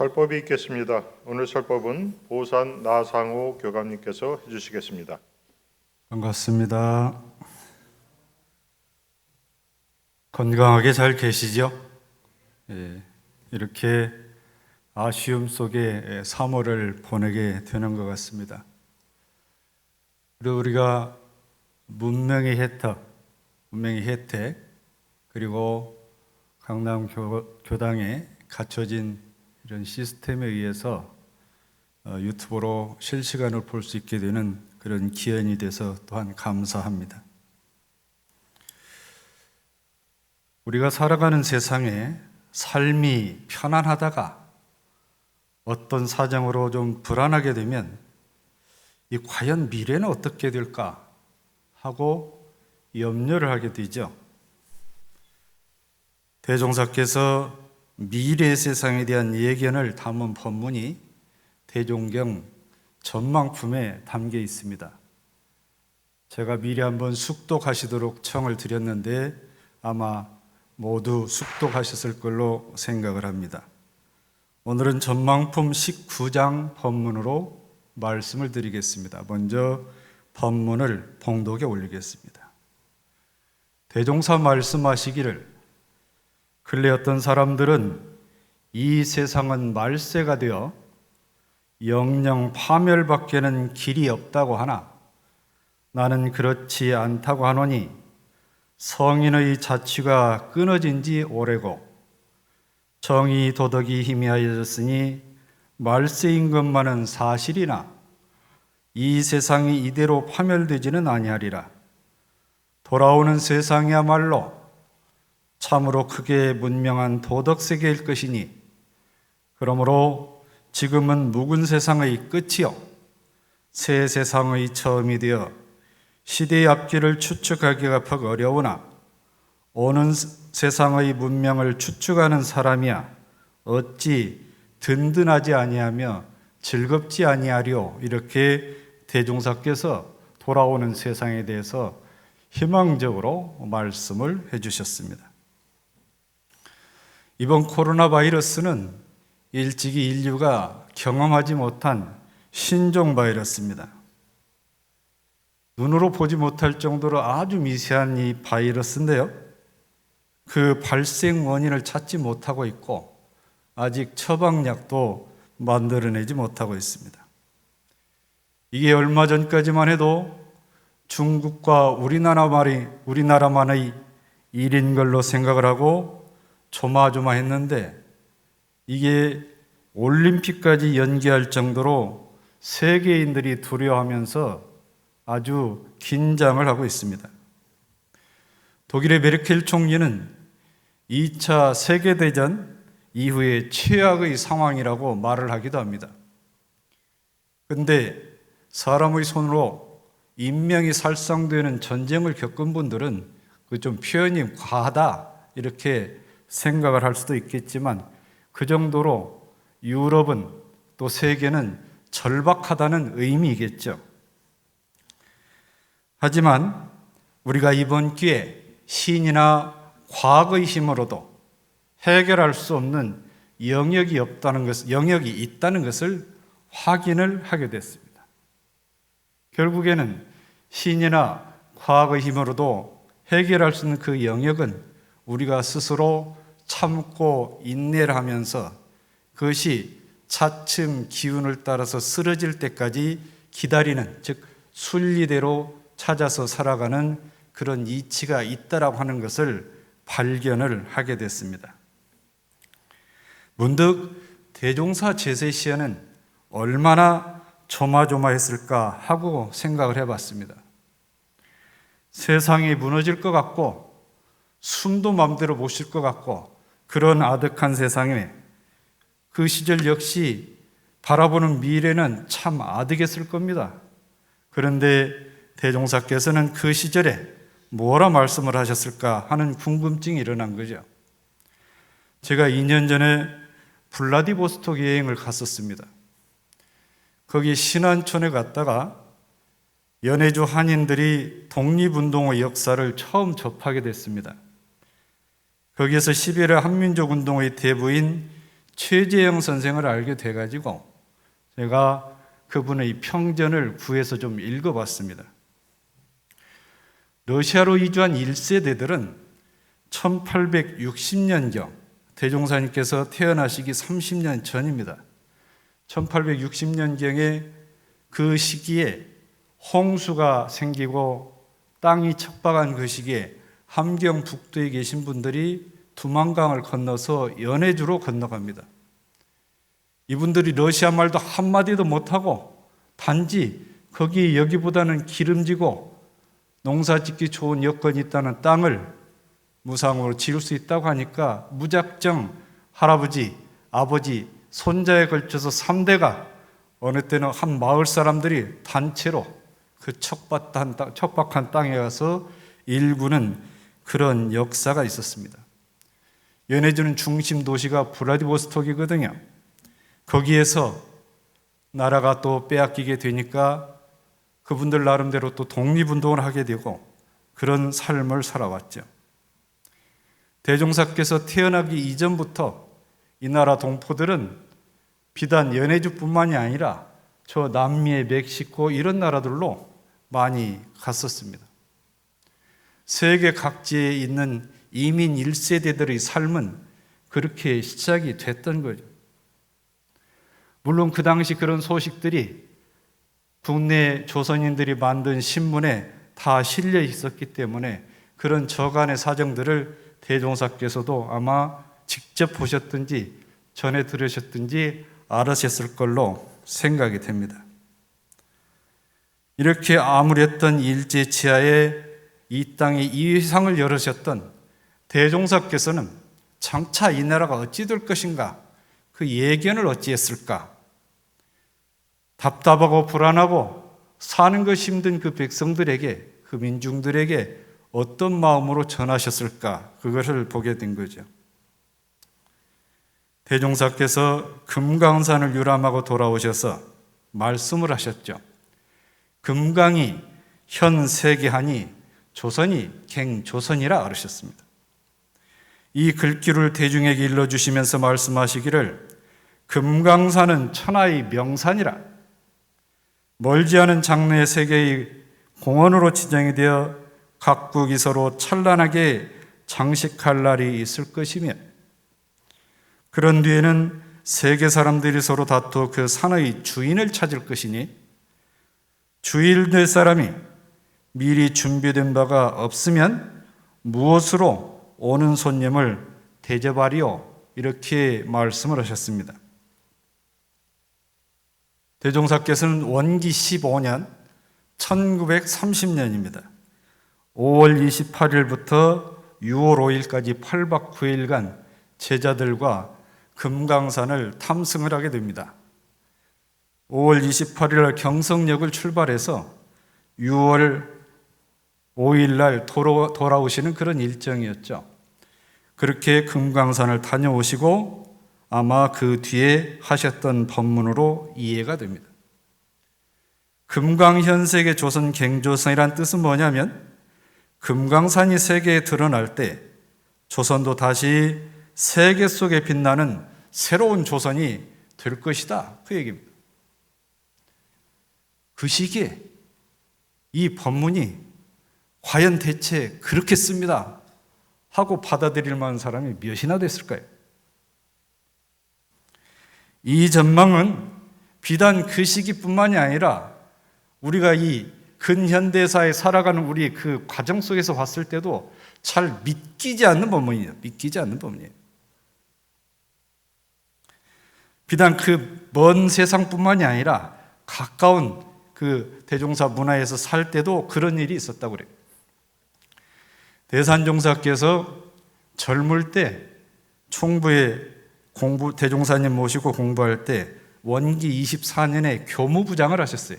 설법이 있겠습니다. 오늘 설법은 보산 나상호 교감님께서 해주시겠습니다. 반갑습니다. 건강하게 잘 계시죠? 이렇게 아쉬움 속에 3월을 보내게 되는 것 같습니다. 그리고 우리가 문명의 혜택, 그리고 강남교당에 갖춰진 이런 시스템에 의해서 유튜브로 실시간으로 볼 수 있게 되는 그런 기회이 돼서 또한 감사합니다. 우리가 살아가는 세상에 삶이 편안하다가 어떤 사정으로 좀 불안하게 되면 과연 미래는 어떻게 될까 하고 염려를 하게 되죠. 대종사께서 미래 세상에 대한 예견을 담은 본문이 대종경 전망품에 담겨 있습니다. 제가 미리 한번 숙독하시도록 청을 드렸는데 아마 모두 숙독하셨을 걸로 생각을 합니다. 오늘은 전망품 19장 본문으로 말씀을 드리겠습니다. 먼저 본문을 봉독에 올리겠습니다. 대종사 말씀하시기를 근래 어떤 사람들은 이 세상은 말세가 되어 영영 파멸밖에는 길이 없다고 하나 나는 그렇지 않다고 하노니 성인의 자취가 끊어진 지 오래고 정의 도덕이 희미하여졌으니 말세인 것만은 사실이나 이 세상이 이대로 파멸되지는 아니하리라. 돌아오는 세상이야말로 참으로 크게 문명한 도덕세계일 것이니 그러므로 지금은 묵은 세상의 끝이요 새 세상의 처음이 되어 시대의 앞길을 추측하기가 퍽 어려우나 오는 세상의 문명을 추측하는 사람이야 어찌 든든하지 아니하며 즐겁지 아니하리요. 이렇게 대종사께서 돌아오는 세상에 대해서 희망적으로 말씀을 해주셨습니다. 이번 코로나 바이러스는 일찍이 인류가 경험하지 못한 신종 바이러스입니다. 눈으로 보지 못할 정도로 아주 미세한 이 바이러스인데요. 그 발생 원인을 찾지 못하고 있고 아직 처방약도 만들어내지 못하고 있습니다. 이게 얼마 전까지만 해도 중국과 우리나라만의 일인 걸로 생각을 하고 조마조마했는데 이게 올림픽까지 연기할 정도로 세계인들이 두려워하면서 아주 긴장을 하고 있습니다. 독일의 메르켈 총리는 2차 세계대전 이후에 최악의 상황이라고 말을 하기도 합니다. 그런데 사람의 손으로 인명이 살상되는 전쟁을 겪은 분들은 그 좀 표현이 과하다 이렇게 생각을 할 수도 있겠지만 그 정도로 유럽은 또 세계는 절박하다는 의미이겠죠. 하지만 우리가 이번 기회에 신이나 과학의 힘으로도 해결할 수 없는 영역이 있다는 것을 확인을 하게 됐습니다. 결국에는 신이나 과학의 힘으로도 해결할 수 있는 그 영역은 우리가 스스로 참고 인내를 하면서 그것이 차츰 기운을 따라서 쓰러질 때까지 기다리는, 즉 순리대로 찾아서 살아가는 그런 이치가 있다라고 하는 것을 발견을 하게 됐습니다. 문득 대종사 제세시에는 얼마나 조마조마했을까 하고 생각을 해봤습니다. 세상이 무너질 것 같고 숨도 마음대로 못 쉴 것 같고 그런 아득한 세상에 그 시절 역시 바라보는 미래는 참 아득했을 겁니다. 그런데 대종사께서는 그 시절에 뭐라 말씀을 하셨을까 하는 궁금증이 일어난 거죠. 제가 2년 전에 블라디보스톡 여행을 갔었습니다. 거기 신안촌에 갔다가 연해주 한인들이 독립운동의 역사를 처음 접하게 됐습니다. 거기에서 11월 한민족운동의 대부인 최재형 선생을 알게 돼가지고 제가 그분의 평전을 구해서 좀 읽어봤습니다. 러시아로 이주한 1세대들은 1860년경 대종사님께서 태어나시기 30년 전입니다. 1860년경에 그 시기에 홍수가 생기고 땅이 척박한 그 시기에 함경 북도에 계신 분들이 두만강을 건너서 연해주로 건너갑니다. 이분들이 러시아 말도 한마디도 못하고 단지 거기 여기보다는 기름지고 농사짓기 좋은 여건이 있다는 땅을 무상으로 지을 수 있다고 하니까 무작정 할아버지, 아버지, 손자에 걸쳐서 3대가 어느 때는 한 마을 사람들이 단체로 그 척박한 땅에 가서 일구는 그런 역사가 있었습니다. 연해주는 중심 도시가 브라디보스톡이거든요. 거기에서 나라가 또 빼앗기게 되니까 그분들 나름대로 또 독립운동을 하게 되고 그런 삶을 살아왔죠. 대종사께서 태어나기 이전부터 이 나라 동포들은 비단 연해주뿐만이 아니라 저 남미의 멕시코 이런 나라들로 많이 갔었습니다. 세계 각지에 있는 이민 1세대들의 삶은 그렇게 시작이 됐던 거죠. 물론 그 당시 그런 소식들이 국내 조선인들이 만든 신문에 다 실려 있었기 때문에 그런 저간의 사정들을 대종사께서도 아마 직접 보셨든지 전해 들으셨든지 알으셨을 걸로 생각이 됩니다. 이렇게 아무랬던 일제치하에 이 땅에 이상을 열으셨던 대종사께서는 장차 이 나라가 어찌 될 것인가, 그 예견을 어찌했을까? 답답하고 불안하고 사는 것이 힘든 그 백성들에게, 그 민중들에게 어떤 마음으로 전하셨을까? 그것을 보게 된 거죠. 대종사께서 금강산을 유람하고 돌아오셔서 말씀을 하셨죠. 금강이 현 세계하니 조선이 갱조선이라 그러셨습니다. 이 글귀를 대중에게 일러주시면서 말씀하시기를 금강산은 천하의 명산이라, 멀지 않은 장래 세계의 공원으로 지정이 되어 각국이 서로 찬란하게 장식할 날이 있을 것이며, 그런 뒤에는 세계 사람들이 서로 다투어 그 산의 주인을 찾을 것이니 주인 될 사람이 미리 준비된 바가 없으면 무엇으로 오는 손님을 대접하리요? 이렇게 말씀을 하셨습니다. 대종사께서는 원기 15년 1930년입니다. 5월 28일부터 6월 5일까지 8박 9일간 제자들과 금강산을 탐승을 하게 됩니다. 5월 28일 경성역을 출발해서 6월 5일 날 돌아오시는 그런 일정이었죠. 그렇게 금강산을 다녀오시고 아마 그 뒤에 하셨던 법문으로 이해가 됩니다. 금강현색의 조선 갱조선이란 뜻은 뭐냐면 금강산이 세계에 드러날 때 조선도 다시 세계 속에 빛나는 새로운 조선이 될 것이다, 그 얘기입니다. 그 시기에 이 법문이 과연 대체 그렇게 씁니다 하고 받아들일 만한 사람이 몇이나 됐을까요? 이 전망은 비단 그 시기뿐만이 아니라 우리가 이 근현대사에 살아가는 우리 그 과정 속에서 봤을 때도 잘 믿기지 않는 법문이에요. 믿기지 않는 법문이에요. 비단 그 먼 세상뿐만이 아니라 가까운 그 대종사 문화에서 살 때도 그런 일이 있었다고 그래요. 대산종사께서 젊을 때 총부에 대종사님 모시고 공부할 때 원기 24년에 교무부장을 하셨어요.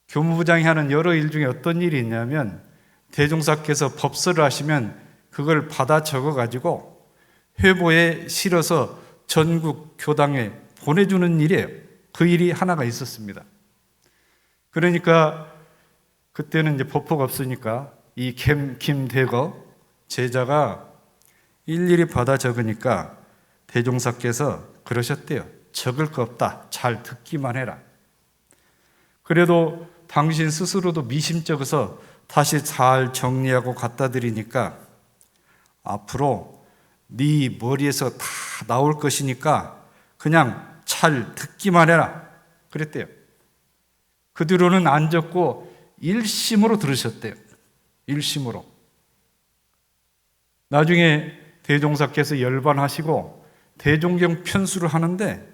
교무부장이 하는 여러 일 중에 어떤 일이 있냐면 대종사께서 법서를 하시면 그걸 받아 적어가지고 회보에 실어서 전국 교당에 보내주는 일이에요. 그 일이 하나가 있었습니다. 그러니까 그때는 이제 법포가 없으니까 이 김대거 제자가 일일이 받아 적으니까 대종사께서 그러셨대요. 적을 거 없다. 잘 듣기만 해라. 그래도 당신 스스로도 미심쩍어서 다시 잘 정리하고 갖다 드리니까 앞으로 네 머리에서 다 나올 것이니까 그냥 잘 듣기만 해라. 그랬대요. 그 뒤로는 안 적고 일심으로 들으셨대요. 일심으로. 나중에 대종사께서 열반하시고 대종경 편수를 하는데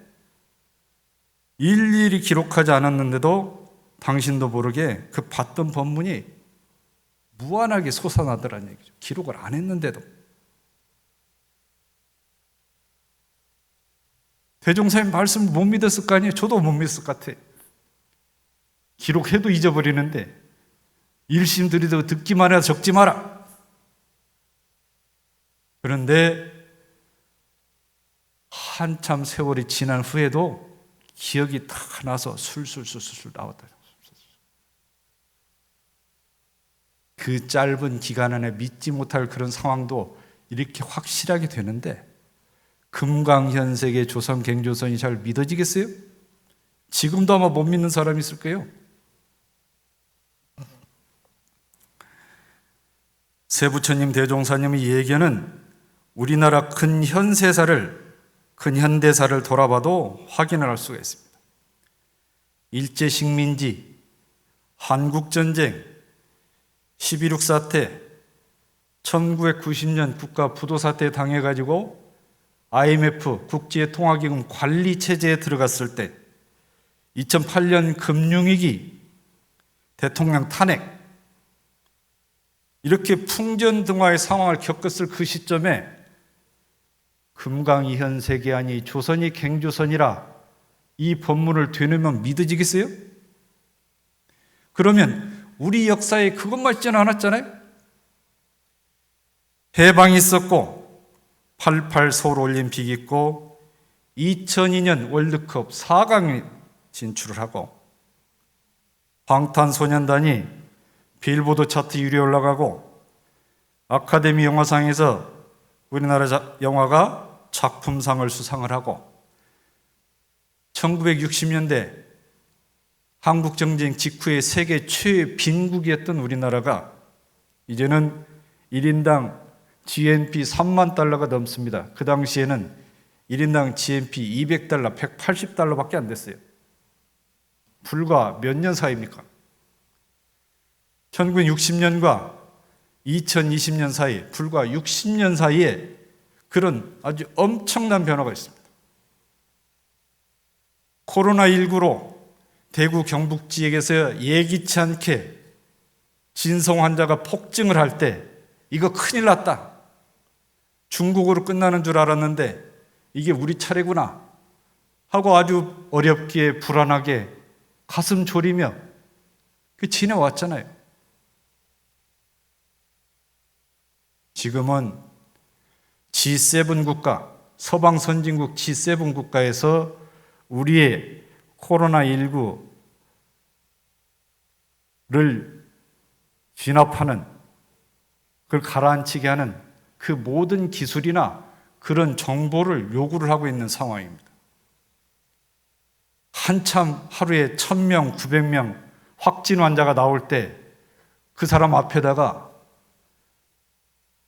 일일이 기록하지 않았는데도 당신도 모르게 그 봤던 법문이 무한하게 솟아나더라는 얘기죠. 기록을 안 했는데도. 대종사님 말씀을 못 믿었을 거 아니에요? 저도 못 믿었을 것 같아요. 기록해도 잊어버리는데 일심 들이도 듣기만 해라, 적지 마라. 그런데 한참 세월이 지난 후에도 기억이 다 나서 술술술술 나왔다. 그 짧은 기간 안에 믿지 못할 그런 상황도 이렇게 확실하게 되는데 금강현색의 조선 갱조선이 잘 믿어지겠어요? 지금도 아마 못 믿는 사람이 있을 거예요. 세부처님 대종사님의 예견은 우리나라 큰 현대사를 돌아봐도 확인을 할 수가 있습니다. 일제식민지, 한국전쟁, 11.6 사태, 1990년 국가 부도사태에 당해가지고 IMF 국제통화기금 관리체제에 들어갔을 때 2008년 금융위기, 대통령 탄핵, 이렇게 풍전등화의 상황을 겪었을 그 시점에 금강이 현세계 아니 조선이 갱조선이라 이 법문을 되뇌면 믿어지겠어요? 그러면 우리 역사에 그것만 있지는 않았잖아요? 해방이 있었고 88 서울올림픽이 있고 2002년 월드컵 4강에 진출을 하고 방탄소년단이 빌보드 차트 1위에 올라가고 아카데미 영화상에서 우리나라 영화가 작품상을 수상을 하고 1960년대 한국전쟁 직후에 세계 최 빈국이었던 우리나라가 이제는 1인당 GNP 3만 달러가 넘습니다. 그 당시에는 1인당 GNP 200달러, 180달러밖에 안 됐어요. 불과 몇 년 사이입니까? 1960년과 2020년 사이, 불과 60년 사이에 그런 아주 엄청난 변화가 있습니다. 코로나19로 대구 경북 지역에서 예기치 않게 진성 환자가 폭증을 할 때 이거 큰일 났다. 중국으로 끝나는 줄 알았는데 이게 우리 차례구나 하고 아주 어렵게 불안하게 가슴 졸이며 지내왔잖아요. 지금은 G7 국가, 서방 선진국 G7 국가에서 우리의 코로나19를 진압하는, 그걸 가라앉히게 하는 그 모든 기술이나 그런 정보를 요구를 하고 있는 상황입니다. 한참 하루에 1000명, 900명 확진 환자가 나올 때 그 사람 앞에다가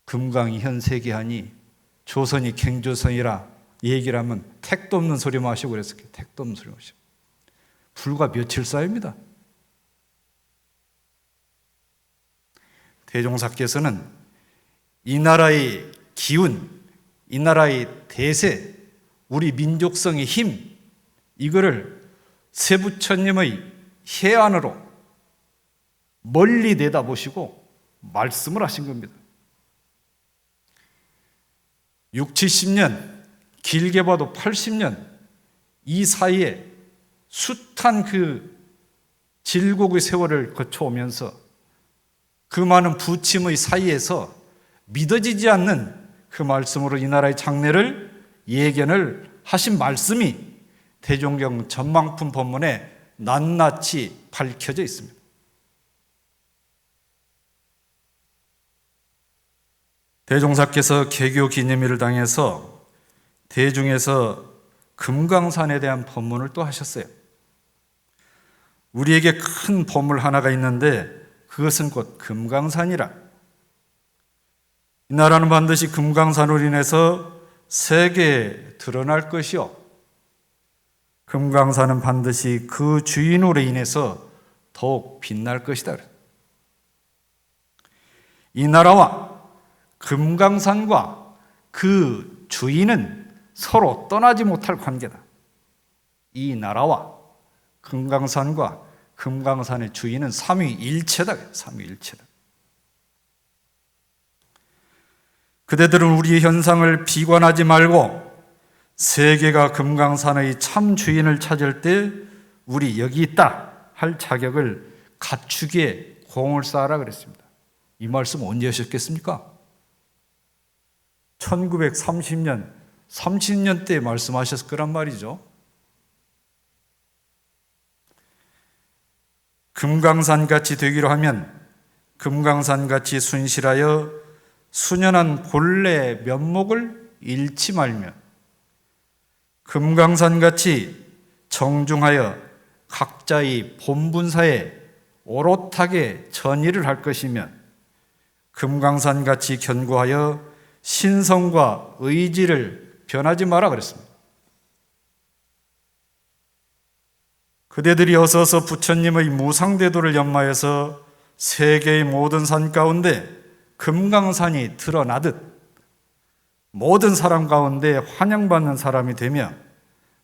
금강이 현세계하니 조선이 갱조선이라 얘기를 하면 택도 없는 소리만 하시고 그랬어요. 택도 없는 소리만 하시고. 불과 며칠 사이입니다. 대종사께서는 이 나라의 기운, 이 나라의 대세, 우리 민족성의 힘, 이거를 세부처님의 해안으로 멀리 내다보시고 말씀을 하신 겁니다. 6, 70년, 길게 봐도 80년, 이 사이에 숱한 그 질곡의 세월을 거쳐오면서 그 많은 부침의 사이에서 믿어지지 않는 그 말씀으로 이 나라의 장래를 예견을 하신 말씀이 대종경 전망품 법문에 낱낱이 밝혀져 있습니다. 대종사께서 개교 기념일을 당해서 대중에서 금강산에 대한 법문을 또 하셨어요. 우리에게 큰 보물 하나가 있는데 그것은 곧 금강산이라. 이 나라는 반드시 금강산으로 인해서 세계에 드러날 것이요, 금강산은 반드시 그 주인으로 인해서 더욱 빛날 것이다. 이 나라와 금강산과 그 주인은 서로 떠나지 못할 관계다. 이 나라와 금강산과 금강산의 주인은 삼위일체다. 삼위일체다. 그대들은 우리의 현상을 비관하지 말고 세계가 금강산의 참 주인을 찾을 때 우리 여기 있다 할 자격을 갖추기에 공을 쌓아라 그랬습니다. 이 말씀 언제 하셨겠습니까? 1930년, 30년대에 말씀하셨을 거란 말이죠. 금강산같이 되기로 하면 금강산같이 순실하여 순연한 본래 면목을 잃지 말며 금강산같이 정중하여 각자의 본분사에 오롯하게 전의를 할 것이면 금강산같이 견고하여 신성과 의지를 변하지 마라 그랬습니다. 그대들이 어서서 부처님의 무상대도를 연마해서 세계의 모든 산 가운데 금강산이 드러나듯 모든 사람 가운데 환영받는 사람이 되며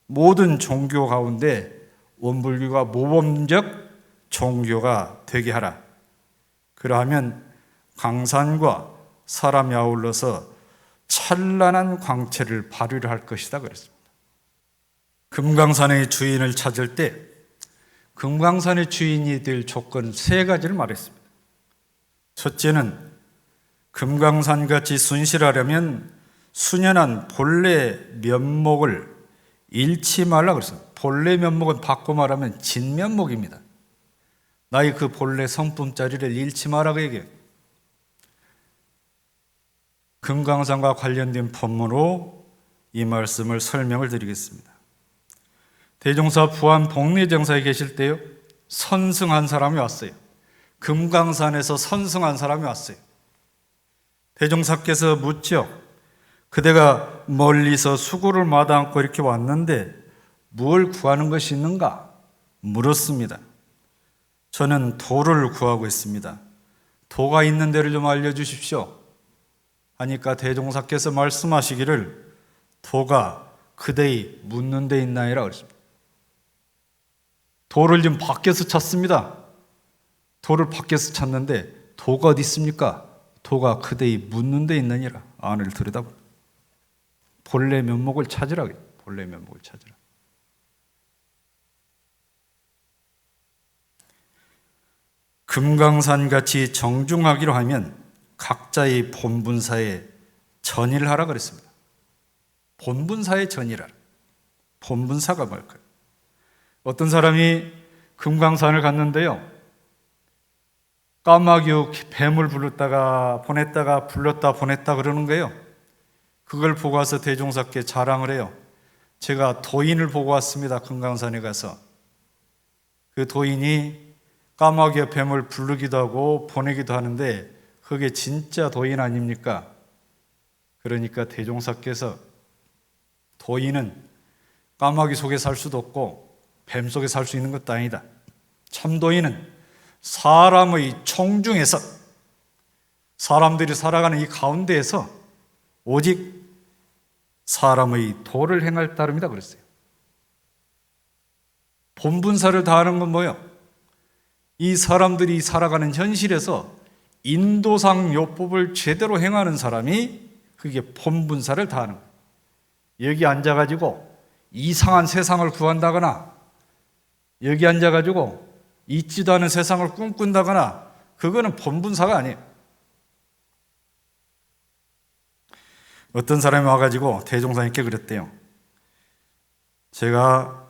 모든 종교 가운데 원불교가 모범적 종교가 되게 하라. 그러하면 강산과 사람이 아울러서 찬란한 광채를 발휘를 할 것이다 그랬습니다. 금강산의 주인을 찾을 때 금강산의 주인이 될 조건 세 가지를 말했습니다. 첫째는 금강산같이 순실하려면 순연한 본래 면목을 잃지 말라 그랬습니다. 본래 면목은 바꿔 말하면 진면목입니다. 나의 그 본래 성품자리를 잃지 마라 그 얘기예요. 금강산과 관련된 법문으로 이 말씀을 설명을 드리겠습니다. 대종사 부안 복례정사에 계실 때요, 선승한 사람이 왔어요. 금강산에서 선승한 사람이 왔어요. 대종사께서 묻죠. 그대가 멀리서 수고를 마다 않고 이렇게 왔는데 뭘 구하는 것이 있는가? 물었습니다. 저는 도를 구하고 있습니다. 도가 있는 데를 좀 알려주십시오. 하니까 대종사께서 말씀하시기를 도가 그대의 묻는 데 있나이라 그랬습니다. 도를 지금 밖에서 찾습니다. 도를 밖에서 찾는데 도가 어디 있습니까? 도가 그대의 묻는 데 있느니라. 안을 들여다보. 본래 면목을 찾으라. 본래 면목을 찾으라. 금강산같이 정중하기로 하면 각자의 본분사에 전의를 하라 그랬습니다. 본분사에 전의하라. 본분사가 뭘까요? 어떤 사람이 금강산을 갔는데요, 까마귀 뱀을 불렀다가 보냈다가 불렀다 보냈다 그러는 거예요. 그걸 보고 와서 대종사께 자랑을 해요. 제가 도인을 보고 왔습니다. 금강산에 가서. 그 도인이 까마귀 뱀을 부르기도 하고 보내기도 하는데 그게 진짜 도인 아닙니까? 그러니까 대종사께서 도인은 까마귀 속에 살 수도 없고 뱀 속에 살 수 있는 것도 아니다. 참도인은 사람의 총중에서, 사람들이 살아가는 이 가운데에서 오직 사람의 도를 행할 따름이다 그랬어요. 본분사를 다하는 건 뭐예요? 이 사람들이 살아가는 현실에서 인도상 요법을 제대로 행하는 사람이 그게 본분사를 다하는 거예요. 여기 앉아가지고 이상한 세상을 구한다거나 여기 앉아가지고 있지도 않은 세상을 꿈꾼다거나 그거는 본분사가 아니에요. 어떤 사람이 와가지고 대종사님께 그랬대요. 제가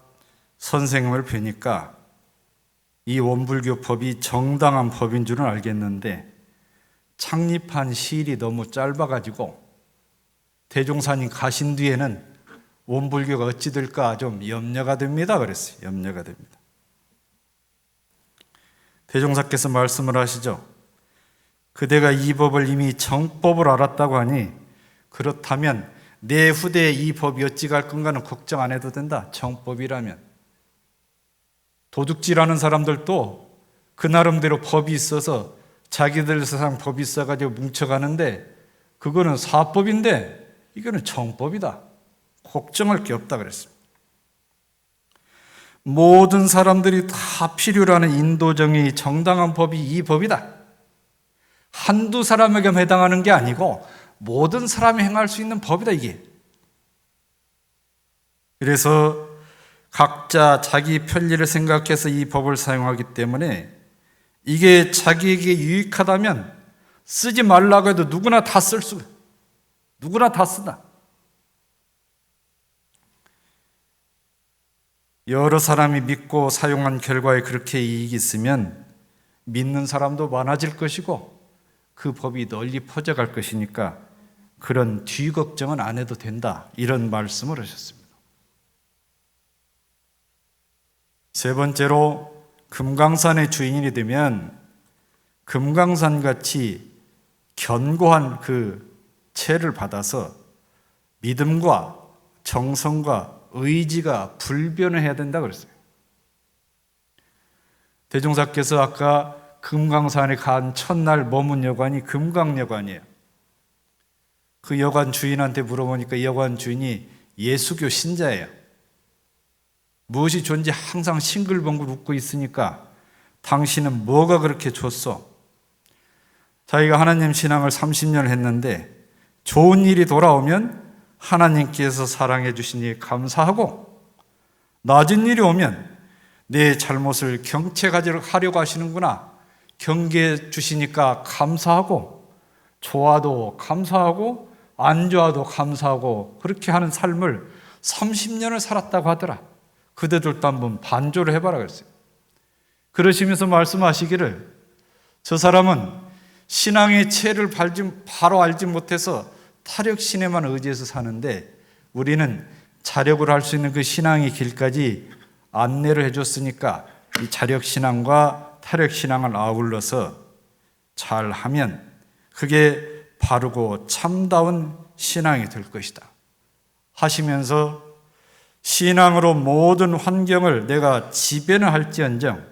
선생님을 뵈니까 이 원불교 법이 정당한 법인 줄은 알겠는데 창립한 시일이 너무 짧아가지고 대종사님 가신 뒤에는 온 불교가 어찌 될까 좀 염려가 됩니다. 그랬어요. 염려가 됩니다. 대종사께서 말씀을 하시죠. 그대가 이 법을 이미 정법을 알았다고 하니 그렇다면 내 후대에 이 법이 어찌 갈 건가는 걱정 안 해도 된다. 정법이라면. 도둑질하는 사람들도 그 나름대로 법이 있어서 자기들 세상 법이 있어가지고 뭉쳐가는데 그거는 사법인데 이거는 정법이다. 걱정할 게 없다 그랬습니다. 모든 사람들이 다 필요로 하는 인도정의 정당한 법이 이 법이다. 한두 사람에게 해당하는 게 아니고 모든 사람이 행할 수 있는 법이다 이게. 그래서 각자 자기 편리를 생각해서 이 법을 사용하기 때문에 이게 자기에게 유익하다면 쓰지 말라고 해도 누구나 다 쓸 수, 누구나 다 쓰다. 여러 사람이 믿고 사용한 결과에 그렇게 이익이 있으면 믿는 사람도 많아질 것이고 그 법이 널리 퍼져갈 것이니까 그런 뒤 걱정은 안 해도 된다. 이런 말씀을 하셨습니다. 세 번째로 금강산의 주인이 되면 금강산같이 견고한 그 채를 받아서 믿음과 정성과 의지가 불변을 해야 된다 그랬어요. 대종사께서 아까 금강산에 간 첫날 머문 여관이 금강여관이에요. 그 여관 주인한테 물어보니까 여관 주인이 예수교 신자예요. 무엇이 좋은지 항상 싱글벙글 웃고 있으니까 당신은 뭐가 그렇게 좋소? 자기가 하나님 신앙을 30년 했는데 좋은 일이 돌아오면 하나님께서 사랑해 주신 일 감사하고 나쁜 일이 오면 내 잘못을 경책하려고 하시는구나. 경계해 주시니까 감사하고 좋아도 감사하고 안 좋아도 감사하고 그렇게 하는 삶을 30년을 살았다고 하더라. 그대들도 한번 반조를 해봐라 그랬어요. 그러시면서 말씀하시기를 저 사람은 신앙의 체를 바로 알지 못해서 타력신에만 의지해서 사는데 우리는 자력으로 할 수 있는 그 신앙의 길까지 안내를 해줬으니까 이 자력신앙과 타력신앙을 아울러서 잘하면 그게 바르고 참다운 신앙이 될 것이다 하시면서 신앙으로 모든 환경을 내가 지배는 할지언정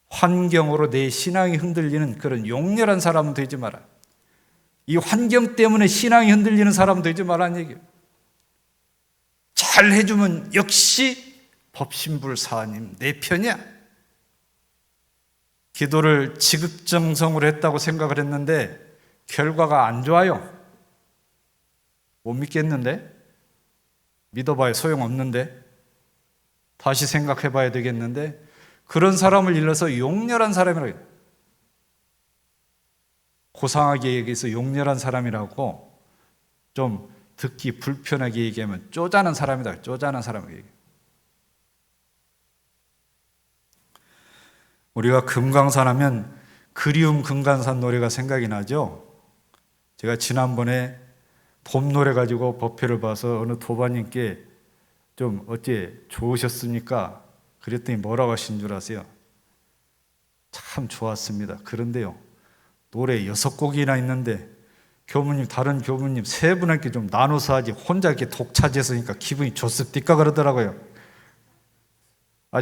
환경으로 내 신앙이 흔들리는 그런 용렬한 사람은 되지 마라. 이 환경 때문에 신앙이 흔들리는 사람은 되지 말라는 얘기예요. 잘 해주면 역시 법신불사님 내 편이야. 기도를 지극정성으로 했다고 생각을 했는데 결과가 안 좋아요. 못 믿겠는데? 믿어봐야 소용없는데? 다시 생각해봐야 되겠는데? 그런 사람을 일러서 용렬한 사람이라고 해요. 고상하게 얘기해서 용렬한 사람이라고 좀 듣기 불편하게 얘기하면 쪼잔한 사람이다. 쪼잔한 사람이라고 얘기해요. 우리가 금강산 하면 그리움 금강산 노래가 생각이 나죠. 제가 지난번에 봄 노래 가지고 법회를 봐서 어느 도반님께 좀 어째 좋으셨습니까? 그랬더니 뭐라고 하신 줄 아세요? 참 좋았습니다. 그런데요, 노래 6곡이나 있는데 교무님, 다른 교무님 3분에게 좀 나눠서 하지 혼자 이렇게 독차지했으니까 기분이 좋습니까? 그러더라고요.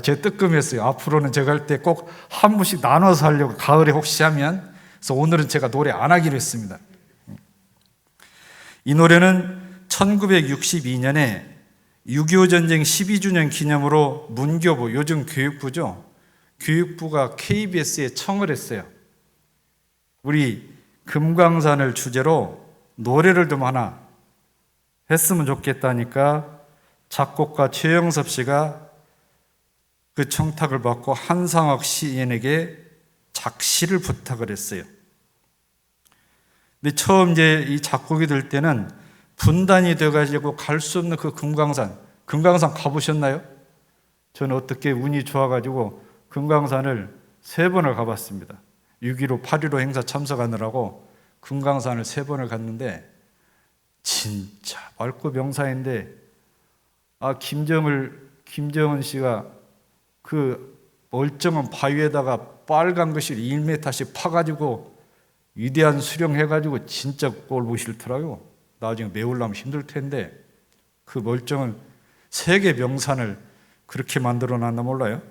제가 뜨끔했어요. 앞으로는 제가 할 때 꼭 한 분씩 나눠서 하려고 가을에 혹시 하면. 그래서 오늘은 제가 노래 안 하기로 했습니다. 이 노래는 1962년에 6.25 전쟁 12주년 기념으로 문교부, 요즘 교육부죠. 교육부가 KBS에 청을 했어요. 우리 금강산을 주제로 노래를 좀 하나 했으면 좋겠다니까 작곡가 최영섭 씨가 그 청탁을 받고 한상학 시인에게 작시를 부탁을 했어요. 근데 처음 이제 이 작곡이 될 때는 분단이 돼가지고 갈 수 없는 그 금강산 가보셨나요? 저는 어떻게 운이 좋아가지고 금강산을 3번을 가봤습니다. 6.15, 8.15 행사 참석하느라고 금강산을 3번을 갔는데 진짜 맑고 명사인데 김정은 씨가 그 멀쩡한 바위에다가 빨간 것을 1m씩 파가지고 위대한 수령해가지고 진짜 꼴 보기 싫더라고요. 나중에 메우려면 힘들 텐데 그 멀쩡한 세계 명산을 그렇게 만들어 놨나 몰라요.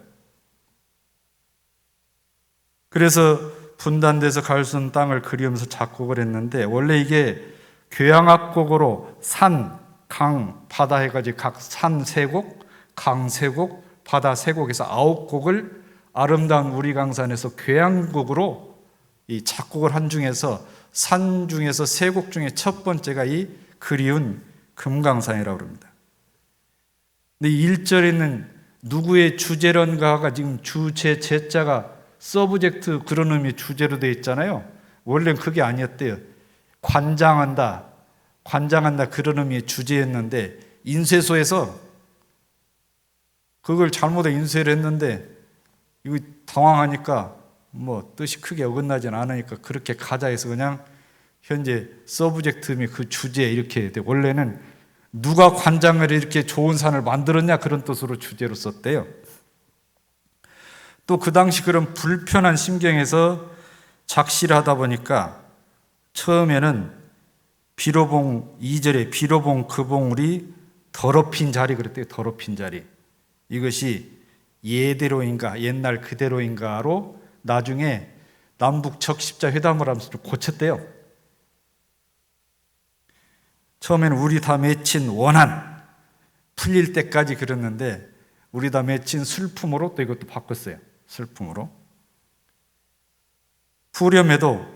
그래서 분단돼서 갈 수 없는 땅을 그리면서 작곡을 했는데 원래 이게 교향악곡으로 산, 강, 바다 해가지고 각 산 세 곡, 강 세 곡, 바다 세 곡에서 9곡을 아름다운 우리 강산에서 교향곡으로 이 작곡을 한 중에서 산 중에서 세 곡 중에 첫 번째가 이 그리운 금강산이라고 합니다. 근데 1절에 있는 누구의 주제런가가 지금 주제 제자가 서브젝트 그런 의미 주제로 되어 있잖아요. 원래는 그게 아니었대요. 관장한다 그런 의미의 주제였는데 인쇄소에서 그걸 잘못해 인쇄를 했는데 이거 당황하니까 뭐 뜻이 크게 어긋나진 않으니까 그렇게 가자 해서 그냥 현재 서브젝트미 그 주제 이렇게 돼. 원래는 누가 관장을 이렇게 좋은 산을 만들었냐 그런 뜻으로 주제로 썼대요. 또 그 당시 그런 불편한 심경에서 작시를 하다 보니까 처음에는 비로봉 2절에 비로봉 그 봉우리 더럽힌 자리 그랬대요. 더럽힌 자리. 이것이 예대로인가 옛날 그대로인가로 나중에 남북 적십자 회담을 하면서 좀 고쳤대요. 처음에는 우리 다 맺힌 원한 풀릴 때까지 그랬는데 우리 다 맺힌 슬픔으로 또 이것도 바꿨어요. 슬픔으로. 후렴에도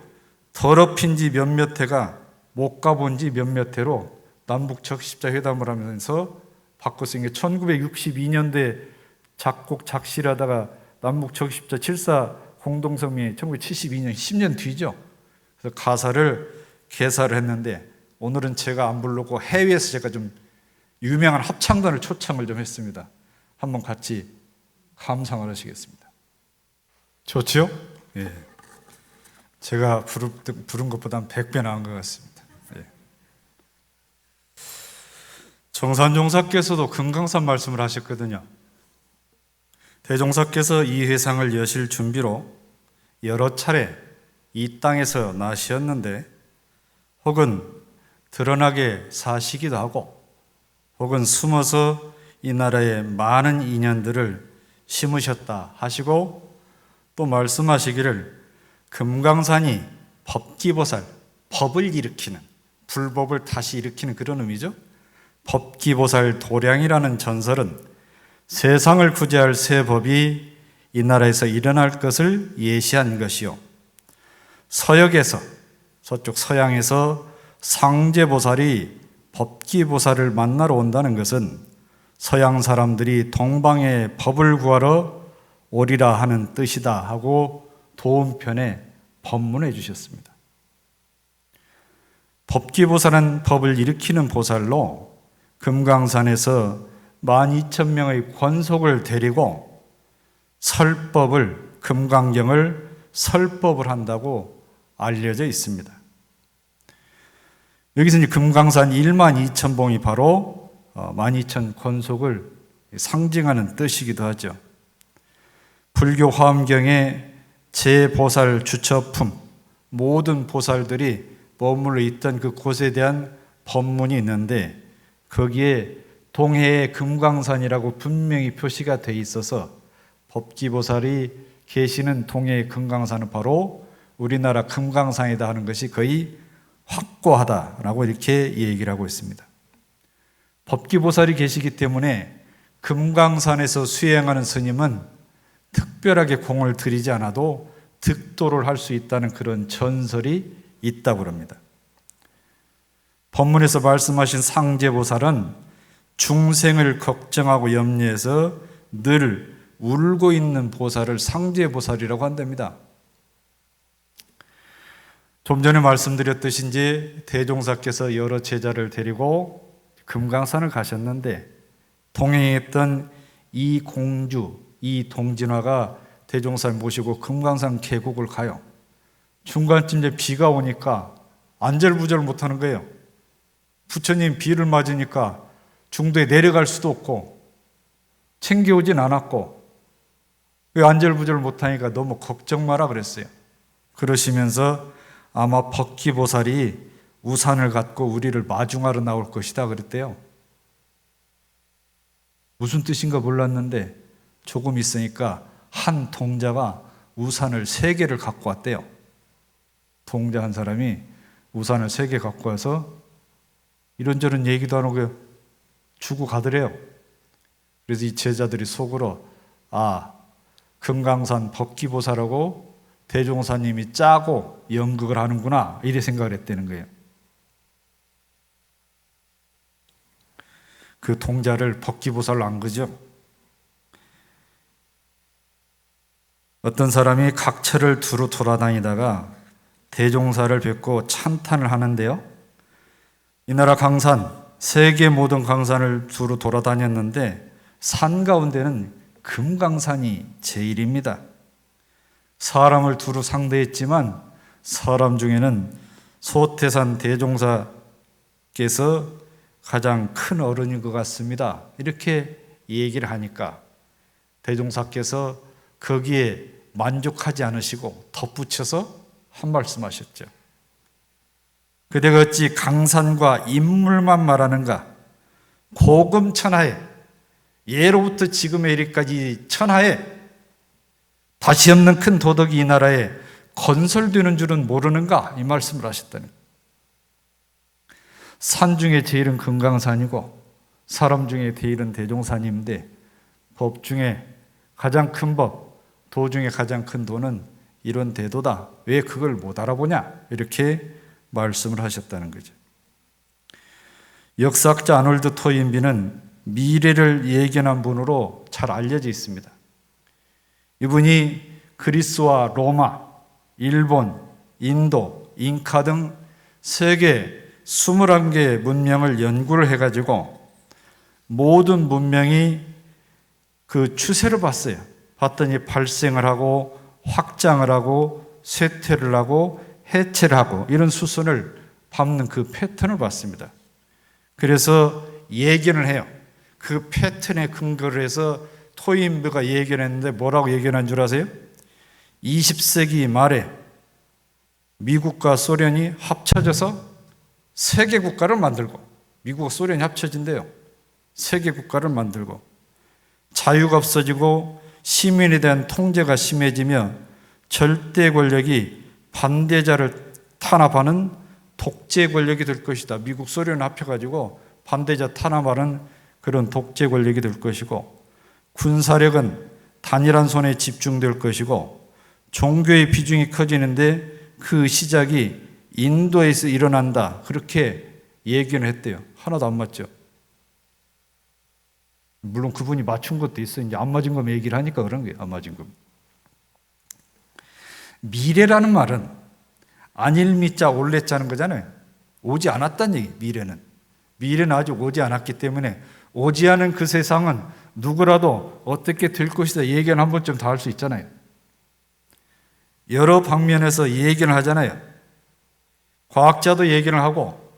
더럽힌 지 몇몇 해가 못 가본 지 몇몇 해로 남북 적십자 회담을 하면서 바꿨어요. 1962년도에 작곡 작시를 하다가 남북 적십자 7.4 공동성명이 1972년 10년 뒤죠. 그래서 가사를 개사를 했는데 오늘은 제가 안 부르고 해외에서 제가 좀 유명한 합창단을 초청을 좀 했습니다. 한번 같이 감상을 하시겠습니다. 좋죠? 예. 제가 부른 것보다 100배 나은 것 같습니다. 예. 정산종사께서도 금강산 말씀을 하셨거든요. 대종사께서 이 회상을 여실 준비로 여러 차례 이 땅에서 나시었는데 혹은 드러나게 사시기도 하고 혹은 숨어서 이 나라에 많은 인연들을 심으셨다 하시고 또 말씀하시기를 금강산이 법기보살, 법을 일으키는 불법을 다시 일으키는 그런 의미죠. 법기보살 도량이라는 전설은 세상을 구제할 새 법이 이 나라에서 일어날 것을 예시한 것이요. 서역에서 서쪽 서양에서 상제보살이 법기보살을 만나러 온다는 것은 서양 사람들이 동방의 법을 구하러 오리라 하는 뜻이다 하고 도움편에 법문해 주셨습니다. 법기보살은 법을 일으키는 보살로 금강산에서 12,000명의 권속을 데리고 설법을 금강경을 설법을 한다고 알려져 있습니다. 여기서 이제 금강산 12,000봉이 바로 12,000 권속을 상징하는 뜻이기도 하죠. 불교 화엄경에 제보살 주처품 모든 보살들이 머물러 있던 그 곳에 대한 법문이 있는데 거기에 동해의 금강산이라고 분명히 표시가 돼 있어서 법기보살이 계시는 동해의 금강산은 바로 우리나라 금강산이다 하는 것이 거의 확고하다라고 이렇게 얘기를 하고 있습니다. 법기보살이 계시기 때문에 금강산에서 수행하는 스님은 특별하게 공을 들이지 않아도 득도를 할 수 있다는 그런 전설이 있다고 합니다. 법문에서 말씀하신 상제보살은 중생을 걱정하고 염려해서 늘 울고 있는 보살을 상제보살이라고 한답니다. 좀 전에 말씀드렸듯이 이제 대종사께서 여러 제자를 데리고 금강산을 가셨는데 동행에 있던 이 공주, 이 동진화가 대종사를 모시고 금강산 계곡을 가요. 중간쯤 이제 비가 오니까 안절부절 못하는 거예요. 부처님 비를 맞으니까 중도에 내려갈 수도 없고 챙겨오진 않았고 안절부절 못하니까 너무 걱정 마라 그랬어요. 그러시면서 아마 법기보살이 우산을 갖고 우리를 마중하러 나올 것이다 그랬대요. 무슨 뜻인가 몰랐는데 조금 있으니까 한 동자가 우산을 3개를 갖고 왔대요. 동자 한 사람이 우산을 3개 갖고 와서 이런저런 얘기도 안 하고 주고 가더래요. 그래서 이 제자들이 속으로 금강산 법기보살하고 대종사님이 짜고 연극을 하는구나 이래 생각을 했다는 거예요. 그 동자를 법기보살로 안 거죠. 어떤 사람이 각처를 두루 돌아다니다가 대종사를 뵙고 찬탄을 하는데요. 이 나라 강산, 세계 모든 강산을 두루 돌아다녔는데 산 가운데는 금강산이 제일입니다. 사람을 두루 상대했지만 사람 중에는 소태산 대종사께서 가장 큰 어른인 것 같습니다. 이렇게 얘기를 하니까 대종사께서 거기에 만족하지 않으시고 덧붙여서 한 말씀 하셨죠. 그대가 어찌 강산과 인물만 말하는가? 고금 천하에 예로부터 지금의 이르기까지 천하에 다시 없는 큰 도덕이 이 나라에 건설되는 줄은 모르는가? 이 말씀을 하셨다는 거예요. 산 중에 제일은 금강산이고 사람 중에 제일은 대종산인데 법 중에 가장 큰 법, 도 중에 가장 큰 도는 이런 대도다. 왜 그걸 못 알아보냐? 이렇게 말씀을 하셨다는 거죠. 역사학자 아놀드 토인비는 미래를 예견한 분으로 잘 알려져 있습니다. 이분이 그리스와 로마, 일본, 인도, 잉카 등 세계 21개의 문명을 연구를 해가지고 모든 문명이 그 추세를 봤어요. 봤더니 발생을 하고 확장을 하고 쇠퇴를 하고 해체를 하고 이런 수순을 밟는 그 패턴을 봤습니다. 그래서 예견을 해요. 그 패턴에 근거를 해서 토인비가 예견했는데 뭐라고 예견한 줄 아세요? 20세기 말에 미국과 소련이 합쳐져서 세계 국가를 만들고 미국과 소련이 합쳐진대요. 세계 국가를 만들고 자유가 없어지고 시민에 대한 통제가 심해지며 절대 권력이 반대자를 탄압하는 독재 권력이 될 것이다. 미국, 소련 합쳐가지고 반대자 탄압하는 그런 독재 권력이 될 것이고 군사력은 단일한 손에 집중될 것이고 종교의 비중이 커지는데 그 시작이 인도에서 일어난다. 그렇게 얘기는 했대요. 하나도 안 맞죠. 물론 그분이 맞춘 것도 있어요. 이제 안 맞은 거면 얘기를 하니까 그런 거예요. 안 맞은 거. 미래라는 말은 안일미자 올레자는 거잖아요. 오지 않았다는 얘기. 미래는 아직 오지 않았기 때문에 오지 않은 그 세상은 누구라도 어떻게 될 것이다 얘기는 한 번쯤 다 할 수 있잖아요. 여러 방면에서 얘기를 하잖아요. 과학자도 얘기를 하고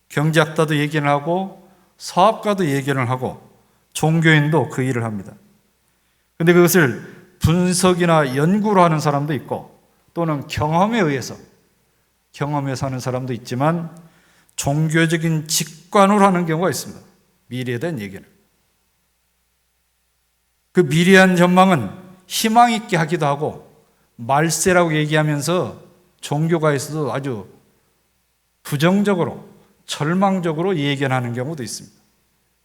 경제학자도 얘기를 하고 사업가도 얘기를 하고 종교인도 그 일을 합니다. 그런데 그것을 분석이나 연구로 하는 사람도 있고 또는 경험에 의해서 하는 사람도 있지만 종교적인 직관으로 하는 경우가 있습니다. 미래에 대한 얘기는. 그 미래한 전망은 희망 있게 하기도 하고 말세라고 얘기하면서 종교가에서도 아주 부정적으로 절망적으로 예견하는 경우도 있습니다.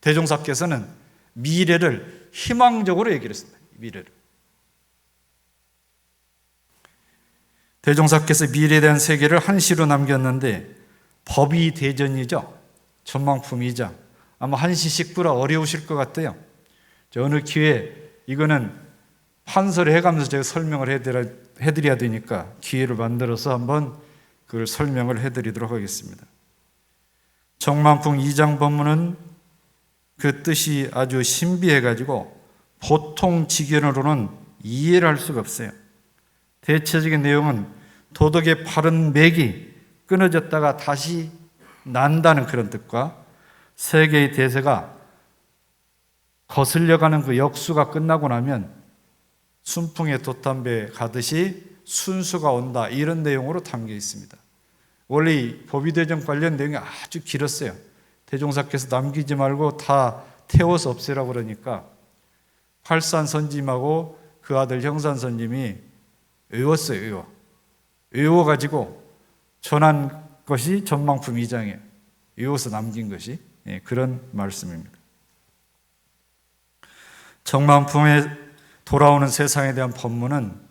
대종사께서는 미래를 희망적으로 얘기를 했습니다. 미래를. 대종사께서 미래에 대한 세계를 한시로 남겼는데 법이 대전이죠. 전망품이자 아마 한시식구라 어려우실 것 같아요. 어느 기회에 이거는 판서를 해가면서 제가 설명을 해드려야 되니까 기회를 만들어서 한번 그걸 설명을 해드리도록 하겠습니다. 정만풍 2장 법문은 그 뜻이 아주 신비해가지고 보통 지견으로는 이해를 할 수가 없어요. 대체적인 내용은 도덕의 바른 맥이 끊어졌다가 다시 난다는 그런 뜻과 세계의 대세가 거슬려가는 그 역수가 끝나고 나면 순풍에 돛담배 가듯이 순수가 온다, 이런 내용으로 담겨 있습니다. 원래 이 보비대전 관련 내용이 아주 길었어요. 대종사께서 남기지 말고 다 태워서 없애라고 그러니까 활산 선짐하고 그 아들 형산 선짐이 외웠어요. 외워가지고 전한 것이 전망품 2장이에요. 외워서 남긴 것이 그런 말씀입니다. 전망품에 돌아오는 세상에 대한 법문은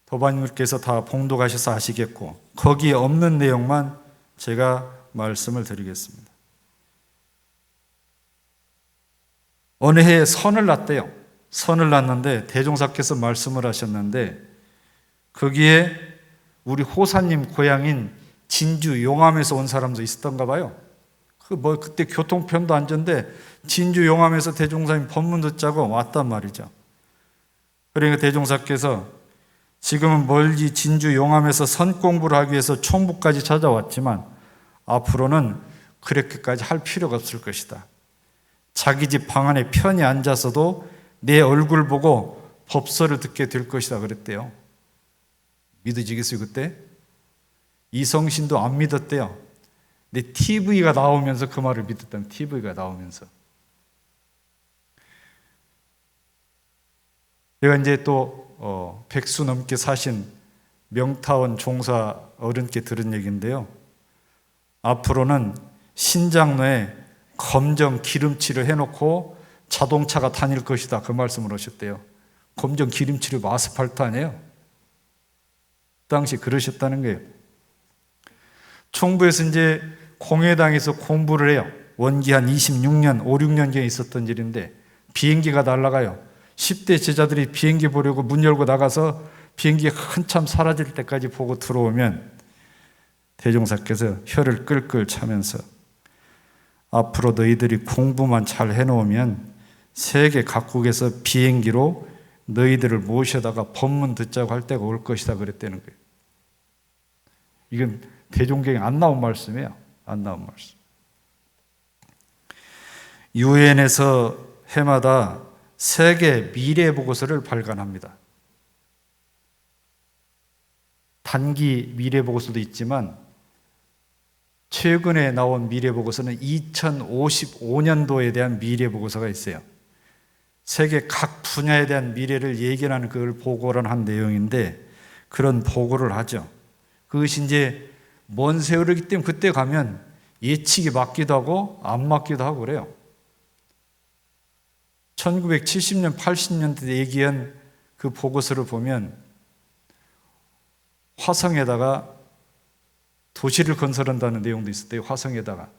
도반님께서 다 봉독하셔서 아시겠고, 거기에 없는 내용만 제가 말씀을 드리겠습니다. 어느 해에 선을 났대요. 선을 났는데 대종사께서 말씀을 하셨는데, 거기에 우리 호사님 고향인 진주 용암에서 온 사람도 있었던가 봐요. 그때 교통편도 안 좋은데 진주 용암에서 대종사님 법문 듣자고 왔단 말이죠. 그러니까 대종사께서 지금은 멀리 진주 용암에서 선 공부를 하기 위해서 총부까지 찾아왔지만 앞으로는 그렇게까지 할 필요가 없을 것이다. 자기 집 방 안에 편히 앉아서도 내 얼굴 보고 법설을 듣게 될 것이다 그랬대요. 믿어지겠어요 그때? 이성신도 안 믿었대요. 근데 TV가 나오면서 그 말을 믿었다는, TV가 나오면서. 제가 이제 또 100수 넘게 사신 명타원 종사 어른께 들은 얘기인데요. 앞으로는 신장로에 검정 기름칠을 해놓고 자동차가 다닐 것이다, 그 말씀을 하셨대요. 검정 기름칠이 뭐 아스팔트 아니에요? 그 당시 그러셨다는 거예요. 총부에서 이제 공회당에서 공부를 해요. 원기 한 26년, 5, 6년경에 있었던 일인데 비행기가 날아가요. 10대 제자들이 비행기 보려고 문 열고 나가서 비행기가 한참 사라질 때까지 보고 들어오면 대종사께서 혀를 끌끌 차면서 앞으로 너희들이 공부만 잘 해놓으면 세계 각국에서 비행기로 너희들을 모셔다가 법문 듣자고 할 때가 올 것이다 그랬다는 거예요. 이건 대종경에 안 나온 말씀이에요. 안 나온 말씀. 유엔에서 해마다 세계 미래 보고서를 발간합니다. 단기 미래 보고서도 있지만 최근에 나온 미래 보고서는 2055년도에 대한 미래 보고서가 있어요. 세계 각 분야에 대한 미래를 예견하는 그걸 보고를 한 내용인데 그런 보고를 하죠. 그것이 이제 먼 세월이기 때문에 그때 가면 예측이 맞기도 하고 안 맞기도 하고 그래요. 1970년, 80년대 얘기한 그 보고서를 보면 화성에다가 도시를 건설한다는 내용도 있었대요. 화성에다가.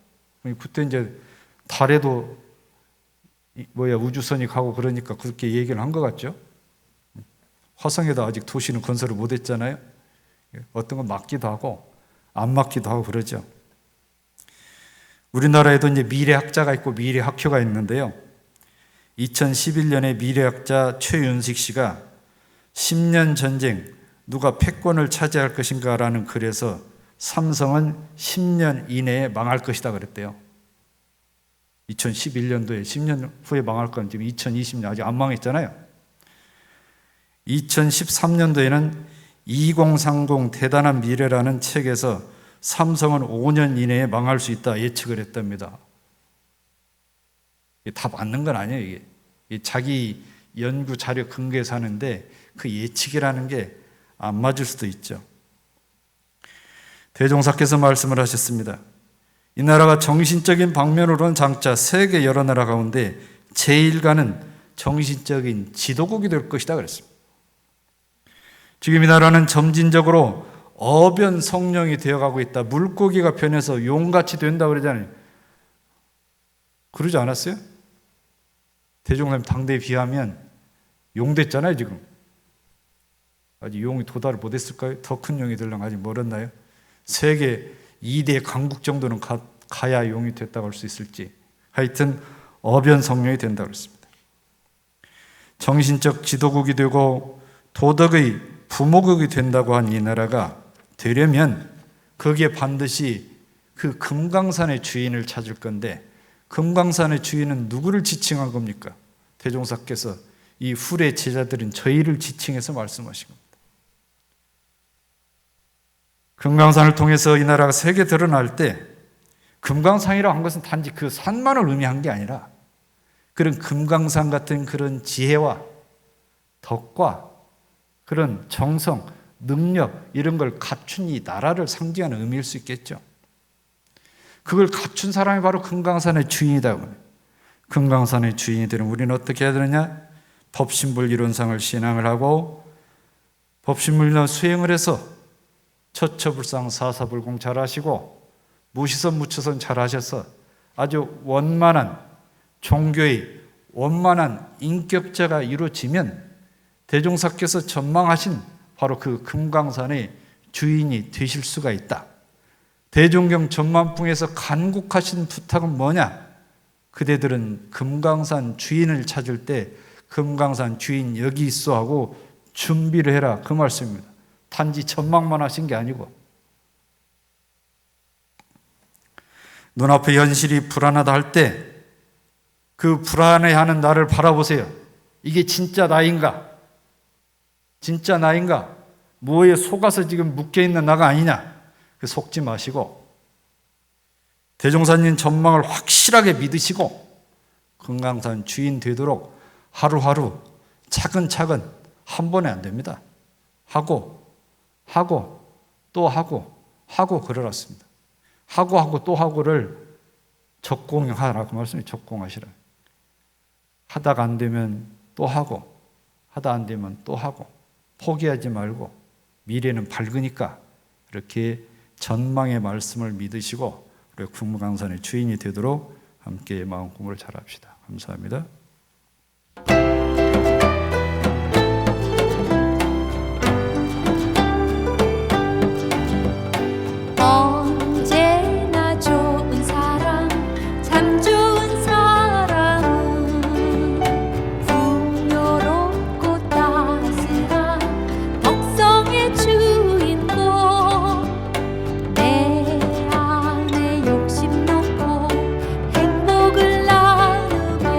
그때 이제 달에도 우주선이 가고 그러니까 그렇게 얘기를 한 것 같죠. 화성에다 아직 도시는 건설을 못 했잖아요. 어떤 건 맞기도 하고 안 맞기도 하고 그러죠. 우리나라에도 이제 미래학자가 있고 미래학교가 있는데요. 2011년에 미래학자 최윤식 씨가 10년 전쟁 누가 패권을 차지할 것인가라는 글에서 삼성은 10년 이내에 망할 것이다 그랬대요. 2011년도에 10년 후에 망할 건 지금 2020년 아직 안 망했잖아요. 2013년도에는 2030 대단한 미래라는 책에서 삼성은 5년 이내에 망할 수 있다 예측을 했답니다. 이게 다 맞는 건 아니에요. 이게 자기 연구 자료 근거에서 하는데 그 예측이라는 게 안 맞을 수도 있죠. 대종사께서 말씀을 하셨습니다. 이 나라가 정신적인 방면으로는 장차 세계 여러 나라 가운데 제1가는 정신적인 지도국이 될 것이다 그랬습니다. 지금 이 나라는 점진적으로 어변 성령이 되어가고 있다. 물고기가 변해서 용같이 된다 그러잖아요. 그러지 않았어요? 대종사님 당대에 비하면 용 됐잖아요 지금. 아직 용이 도달을 못했을까요? 더 큰 용이 되려면 아직 멀었나요? 세계 2대 강국 정도는 가야 용이 됐다고 할 수 있을지. 하여튼 어변 성령이 된다고 했습니다. 정신적 지도국이 되고 도덕의 부모국이 된다고 한 이 나라가 되려면 거기에 반드시 그 금강산의 주인을 찾을 건데 금강산의 주인은 누구를 지칭한 겁니까? 대종사께서 이 훌의 제자들인 저희를 지칭해서 말씀하신 겁니다. 금강산을 통해서 이 나라가 세계 드러날 때 금강산이라고 한 것은 단지 그 산만을 의미한 게 아니라 그런 금강산 같은 그런 지혜와 덕과 그런 정성, 능력 이런 걸 갖춘 이 나라를 상징하는 의미일 수 있겠죠. 그걸 갖춘 사람이 바로 금강산의 주인이다. 금강산의 주인이 되는 우리는 어떻게 해야 되느냐? 법신불 이론상을 신앙을 하고 법신불 수행을 해서 처처불상 사사불공 잘하시고 무시선 무처선 잘하셔서 아주 원만한 종교의 원만한 인격자가 이루어지면 대종사께서 전망하신 바로 그 금강산의 주인이 되실 수가 있다. 대종경 전만풍에서 간곡하신 부탁은 뭐냐? 그대들은 금강산 주인을 찾을 때 금강산 주인 여기 있어 하고 준비를 해라, 그 말씀입니다. 단지 전망만 하신 게 아니고 눈앞의 현실이 불안하다 할 때 그 불안해하는 나를 바라보세요. 이게 진짜 나인가? 진짜 나인가? 뭐에 속아서 지금 묶여있는 나가 아니냐? 속지 마시고 대종사님 전망을 확실하게 믿으시고 금강산 주인 되도록 하루하루 차근차근 한 번에 안 됩니다. 하고 또 하고 그러았습니다. 하고 또 하고를 적공하라, 그 말씀이 적공하시라. 하다가 안 되면 또 하고, 하다 안 되면 또 하고, 포기하지 말고 미래는 밝으니까 이렇게 전망의 말씀을 믿으시고 우리 금강산의 주인이 되도록 함께 마음 공부를 잘합시다. 감사합니다. 언제나 좋은 사람, 참 좋은 사람은 풍요롭고 따스한 덕성의 주인공. 내 안에 욕심 놓고 행복을 나누며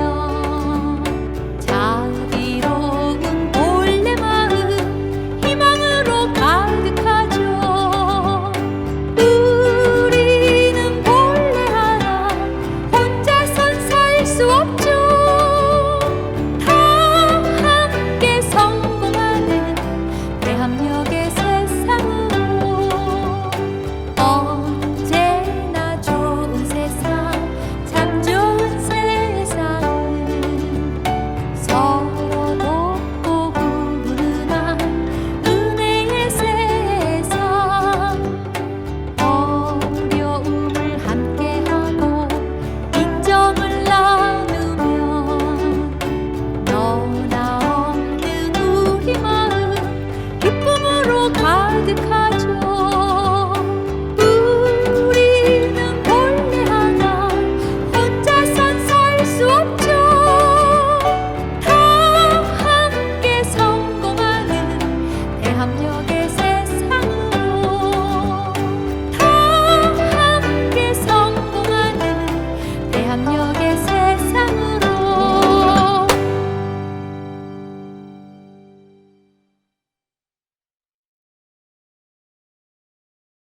자비로운 본래 마음 희망으로 가득하죠. 우리는 본래 하나 혼자선 살 수 없죠. 다 함께 성공하는 대합력의 세상으로 언제나 좋은 세상, 참 좋은 세상은 서로 돕고 훈훈한 은혜의 세상. 어려움을 함께하고 인정을 나누면 너나 없는 우리 마음 기쁨으로 가득하죠.